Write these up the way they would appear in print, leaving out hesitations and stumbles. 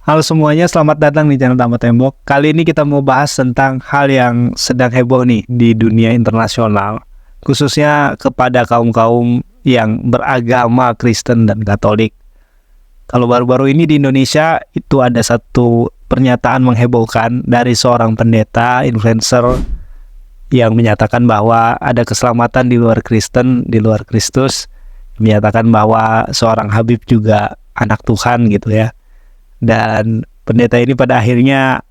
Halo semuanya, selamat datang di channel Tambah Tembok. Kali ini kita mau bahas tentang hal yang sedang heboh nih di dunia internasional, khususnya kepada kaum-kaum yang beragama Kristen dan Katolik. Kalau baru-baru ini di Indonesia itu ada satu pernyataan menghebohkan dari seorang pendeta influencer yang menyatakan bahwa ada keselamatan di luar Kristen, di luar Kristus, menyatakan bahwa seorang Habib juga anak Tuhan gitu ya. Dan pendeta ini pada akhirnya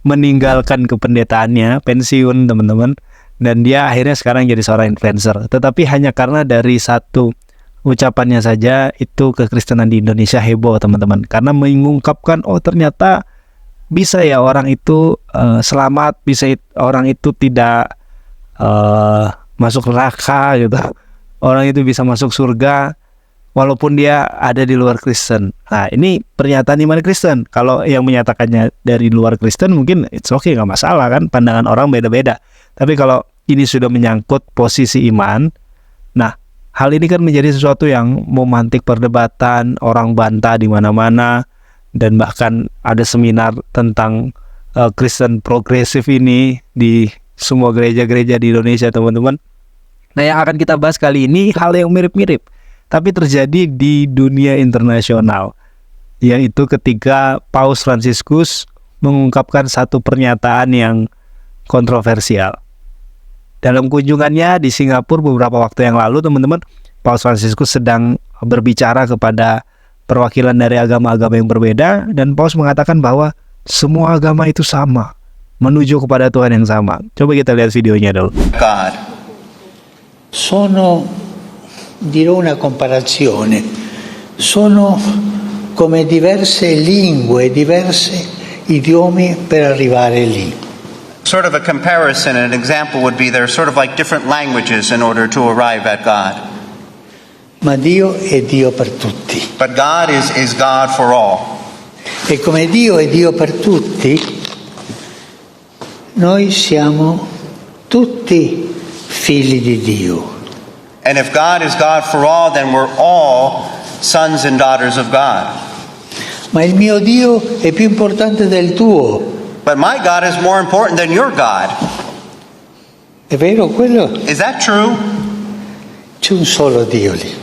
meninggalkan kependetaannya, pensiun teman-teman, dan dia akhirnya sekarang jadi seorang influencer. Tetapi hanya karena dari satu ucapannya saja itu kekristenan di Indonesia heboh teman-teman, karena mengungkapkan ternyata bisa ya orang itu selamat, bisa orang itu tidak masuk neraka gitu, orang itu bisa masuk surga walaupun dia ada di luar Kristen. Nah, ini pernyataan iman Kristen. Kalau yang menyatakannya dari luar Kristen mungkin it's okay, nggak masalah kan, pandangan orang beda-beda. Tapi kalau ini sudah menyangkut posisi iman, nah hal ini kan menjadi sesuatu yang memantik perdebatan, orang bantah di mana-mana, dan bahkan ada seminar tentang Kristen progresif ini di semua gereja-gereja di Indonesia teman-teman. Nah, yang akan kita bahas kali ini hal yang mirip-mirip, tapi terjadi di dunia internasional, yaitu ketika Paus Fransiskus mengungkapkan satu pernyataan yang kontroversial. Dalam kunjungannya di Singapura beberapa waktu yang lalu, teman-teman, Paus Fransiskus sedang berbicara kepada perwakilan dari agama-agama yang berbeda, dan Paus mengatakan bahwa semua agama itu sama, menuju kepada Tuhan yang sama. Coba kita lihat videonya dulu. God. Dirò una comparazione, sono come diverse lingue, diversi idiomi per arrivare lì. Sort of a comparison, an example would be they're sort of like different languages in order to arrive at God. Ma Dio è Dio per tutti. But God is God for all. E come Dio è Dio per tutti, noi siamo tutti figli di Dio. And if God is God for all, then we're all sons and daughters of God. Ma il mio Dio è più importante del tuo. But my God is more important than your God. È vero quello? Is that true? C'è un solo Dio lì.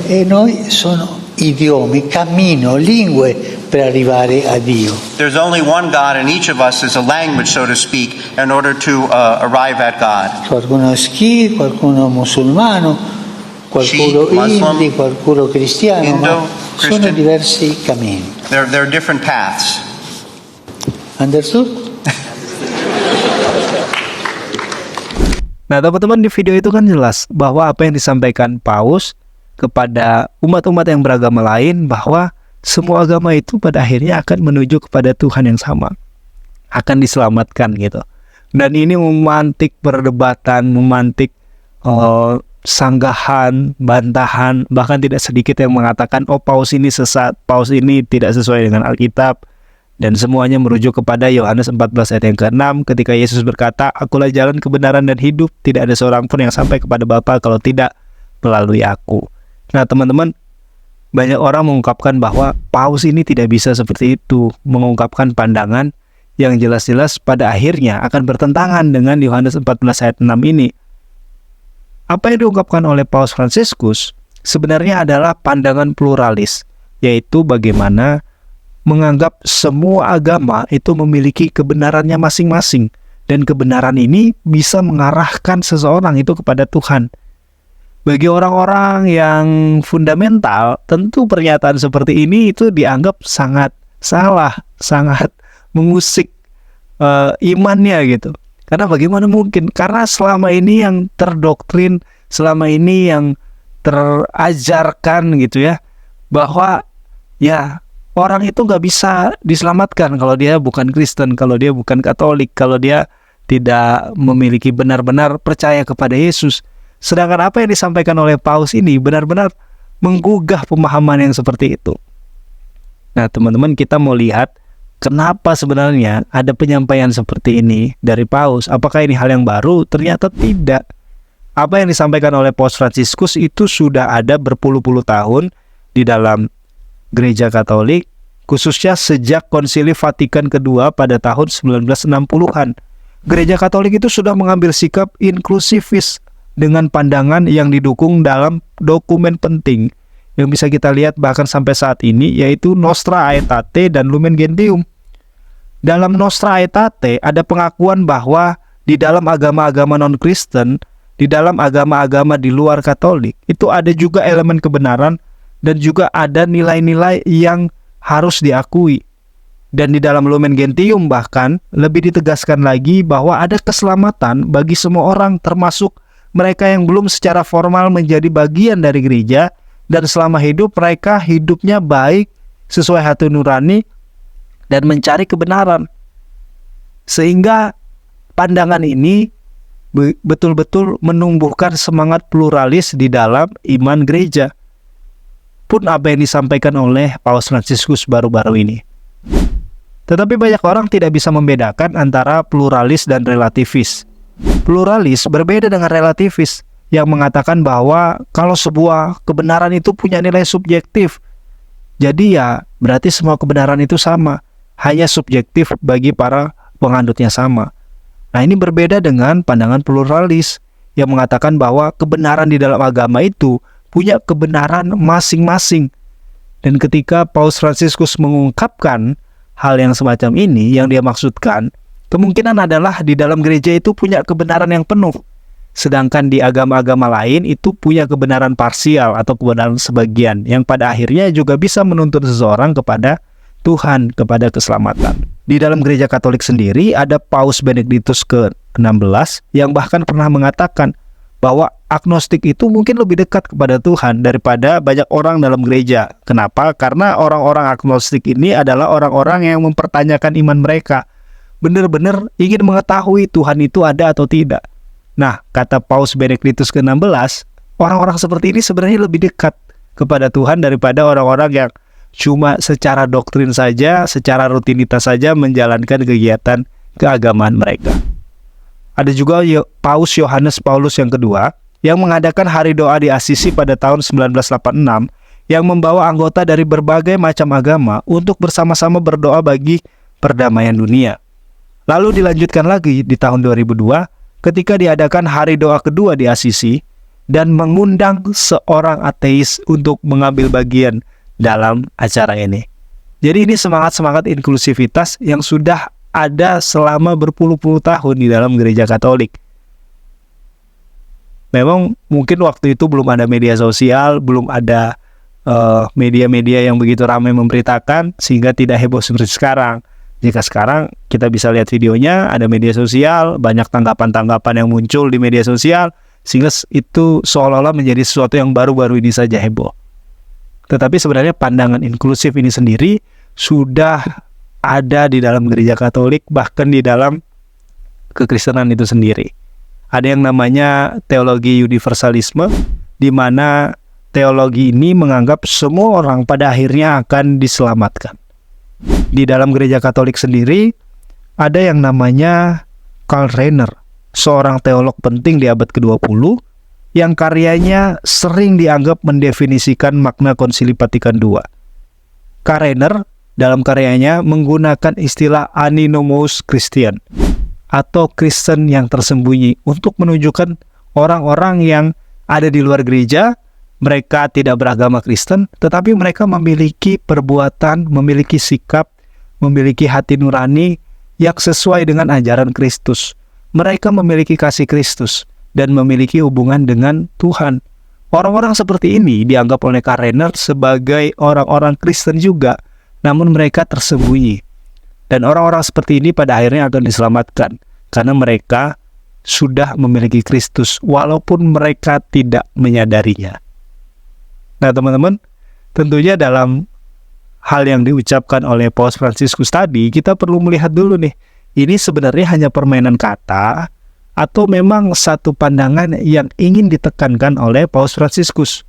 E noi sono idiomi, cammino, lingue per arrivare a Dio. There's only one God, and each of us is a language, so to speak, in order to arrive at God. Qualcuno Sikh, qualcuno musulmano, qualcuno Hindi, qualcuno cristiano, Indo, ma Christian. sono diversi cammini. There are different paths. Understood? Nah teman-teman, di video itu kan jelas bahwa apa yang disampaikan Paus kepada umat-umat yang beragama lain, bahwa semua agama itu pada akhirnya akan menuju kepada Tuhan yang sama, akan diselamatkan gitu. Dan ini memantik perdebatan, memantik sanggahan, bantahan, bahkan tidak sedikit yang mengatakan Paus ini sesat, Paus ini tidak sesuai dengan Alkitab, dan semuanya merujuk kepada Yohanes 14 ayat yang ke-6 ketika Yesus berkata, "Akulah jalan, kebenaran dan hidup, tidak ada seorang pun yang sampai kepada Bapa kalau tidak melalui aku." Nah teman-teman, banyak orang mengungkapkan bahwa Paus ini tidak bisa seperti itu, mengungkapkan pandangan yang jelas-jelas pada akhirnya akan bertentangan dengan Yohanes 14 ayat 6 ini. Apa yang diungkapkan oleh Paus Fransiskus sebenarnya adalah pandangan pluralis, yaitu bagaimana menganggap semua agama itu memiliki kebenarannya masing-masing, dan kebenaran ini bisa mengarahkan seseorang itu kepada Tuhan. Bagi orang-orang yang fundamental, tentu pernyataan seperti ini itu dianggap sangat salah, sangat mengusik imannya gitu. Karena bagaimana mungkin? Karena selama ini yang terdoktrin, selama ini yang terajarkan gitu ya, bahwa ya orang itu nggak bisa diselamatkan kalau dia bukan Kristen, kalau dia bukan Katolik, kalau dia tidak memiliki benar-benar percaya kepada Yesus. Sedangkan apa yang disampaikan oleh Paus ini benar-benar menggugah pemahaman yang seperti itu. Nah teman-teman, kita mau lihat kenapa sebenarnya ada penyampaian seperti ini dari Paus. Apakah ini hal yang baru? Ternyata tidak. Apa yang disampaikan oleh Paus Fransiskus itu sudah ada berpuluh-puluh tahun di dalam gereja Katolik, khususnya sejak Konsili Vatikan kedua pada tahun 1960-an. Gereja Katolik itu sudah mengambil sikap inklusivis dengan pandangan yang didukung dalam dokumen penting yang bisa kita lihat bahkan sampai saat ini, yaitu Nostra Aetate dan Lumen Gentium. Dalam Nostra Aetate ada pengakuan bahwa di dalam agama-agama non-Kristen, di dalam agama-agama di luar Katolik, itu ada juga elemen kebenaran dan juga ada nilai-nilai yang harus diakui. Dan di dalam Lumen Gentium bahkan lebih ditegaskan lagi bahwa ada keselamatan bagi semua orang, termasuk mereka yang belum secara formal menjadi bagian dari gereja, dan selama hidup mereka hidupnya baik sesuai hati nurani dan mencari kebenaran. Sehingga pandangan ini betul-betul menumbuhkan semangat pluralis di dalam iman gereja. Pun apa yang disampaikan oleh Paus Fransiskus baru-baru ini. Tetapi banyak orang tidak bisa membedakan antara pluralis dan relativis. Pluralis berbeda dengan relativis yang mengatakan bahwa kalau sebuah kebenaran itu punya nilai subjektif, jadi ya berarti semua kebenaran itu sama, hanya subjektif bagi para penganutnya sama. Nah, ini berbeda dengan pandangan pluralis yang mengatakan bahwa kebenaran di dalam agama itu punya kebenaran masing-masing. Dan ketika Paus Fransiskus mengungkapkan hal yang semacam ini, yang dia maksudkan kemungkinan adalah di dalam gereja itu punya kebenaran yang penuh, sedangkan di agama-agama lain itu punya kebenaran parsial atau kebenaran sebagian, yang pada akhirnya juga bisa menuntun seseorang kepada Tuhan, kepada keselamatan. Di dalam gereja Katolik sendiri ada Paus Benediktus ke-16 yang bahkan pernah mengatakan bahwa agnostik itu mungkin lebih dekat kepada Tuhan daripada banyak orang dalam gereja. Kenapa? Karena orang-orang agnostik ini adalah orang-orang yang mempertanyakan iman mereka, benar-benar ingin mengetahui Tuhan itu ada atau tidak. Nah, kata Paus Benediktus ke-16, orang-orang seperti ini sebenarnya lebih dekat kepada Tuhan daripada orang-orang yang cuma secara doktrin saja, secara rutinitas saja menjalankan kegiatan keagamaan mereka. Ada juga Paus Yohanes Paulus yang kedua yang mengadakan hari doa di Assisi pada tahun 1986 yang membawa anggota dari berbagai macam agama untuk bersama-sama berdoa bagi perdamaian dunia. Lalu dilanjutkan lagi di tahun 2002 ketika diadakan hari doa kedua di Assisi dan mengundang seorang ateis untuk mengambil bagian dalam acara ini. Jadi ini semangat-semangat inklusivitas yang sudah ada selama berpuluh-puluh tahun di dalam gereja Katolik. Memang mungkin waktu itu belum ada media sosial, belum ada media-media yang begitu ramai memberitakan, sehingga tidak heboh seperti sekarang. Jika sekarang kita bisa lihat videonya, ada media sosial, banyak tanggapan-tanggapan yang muncul di media sosial, sehingga itu seolah-olah menjadi sesuatu yang baru-baru ini saja heboh. Tetapi sebenarnya pandangan inklusif ini sendiri sudah ada di dalam gereja Katolik, bahkan di dalam kekristenan itu sendiri. Ada yang namanya teologi universalisme, di mana teologi ini menganggap semua orang pada akhirnya akan diselamatkan. Di dalam gereja Katolik sendiri, ada yang namanya Karl Rahner, seorang teolog penting di abad ke-20, yang karyanya sering dianggap mendefinisikan makna Konsili Vatikan II. Karl Rahner dalam karyanya menggunakan istilah Anonymous Christian atau Kristen yang tersembunyi untuk menunjukkan orang-orang yang ada di luar gereja. Mereka tidak beragama Kristen, tetapi mereka memiliki perbuatan, memiliki sikap, memiliki hati nurani yang sesuai dengan ajaran Kristus. Mereka memiliki kasih Kristus dan memiliki hubungan dengan Tuhan. Orang-orang seperti ini dianggap oleh Karl Rahner sebagai orang-orang Kristen juga, namun mereka tersembunyi. Dan orang-orang seperti ini pada akhirnya akan diselamatkan karena mereka sudah memiliki Kristus walaupun mereka tidak menyadarinya. Nah teman-teman, tentunya dalam hal yang diucapkan oleh Paus Fransiskus tadi, kita perlu melihat dulu nih, ini sebenarnya hanya permainan kata atau memang satu pandangan yang ingin ditekankan oleh Paus Fransiskus.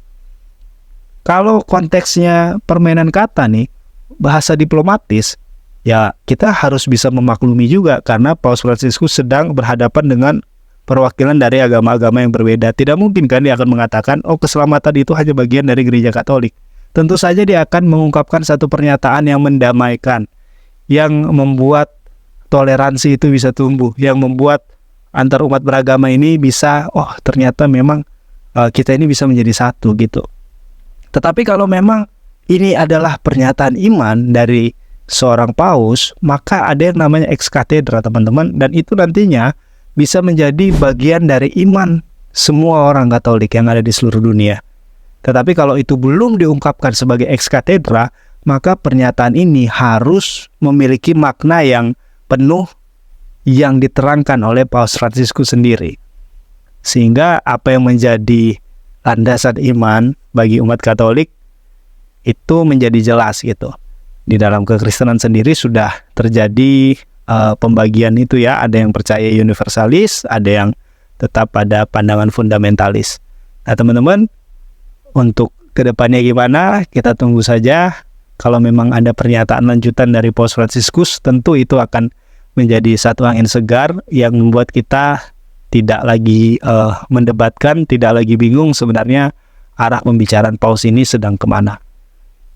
Kalau konteksnya permainan kata nih, bahasa diplomatis, ya kita harus bisa memaklumi juga karena Paus Fransiskus sedang berhadapan dengan perwakilan dari agama-agama yang berbeda. Tidak mungkin kan dia akan mengatakan, oh keselamatan itu hanya bagian dari gereja Katolik. tentu saja dia akan mengungkapkan satu pernyataan yang mendamaikan, yang membuat toleransi itu bisa tumbuh, yang membuat antar umat beragama ini bisa, oh ternyata memang kita ini bisa menjadi satu gitu. Tetapi kalau memang ini adalah pernyataan iman dari seorang paus, maka ada yang namanya ex cathedra, teman-teman, dan itu nantinya bisa menjadi bagian dari iman semua orang Katolik yang ada di seluruh dunia. Tetapi kalau itu belum diungkapkan sebagai ex cathedra, maka pernyataan ini harus memiliki makna yang penuh yang diterangkan oleh Paus Fransiskus sendiri. Sehingga apa yang menjadi landasan iman bagi umat Katolik itu menjadi jelas gitu. Di dalam kekristenan sendiri sudah terjadi pembagian itu ya, ada yang percaya universalis, ada yang tetap pada pandangan fundamentalis. Nah teman-teman, untuk kedepannya gimana, kita tunggu saja. Kalau memang ada pernyataan lanjutan dari Paus Fransiskus, tentu itu akan menjadi satu angin segar yang membuat kita tidak lagi mendebatkan, tidak lagi bingung sebenarnya arah pembicaraan Paus ini sedang kemana.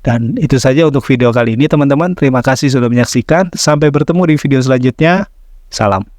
Dan itu saja untuk video kali ini teman-teman. Terima kasih sudah menyaksikan. Sampai bertemu di video selanjutnya. Salam.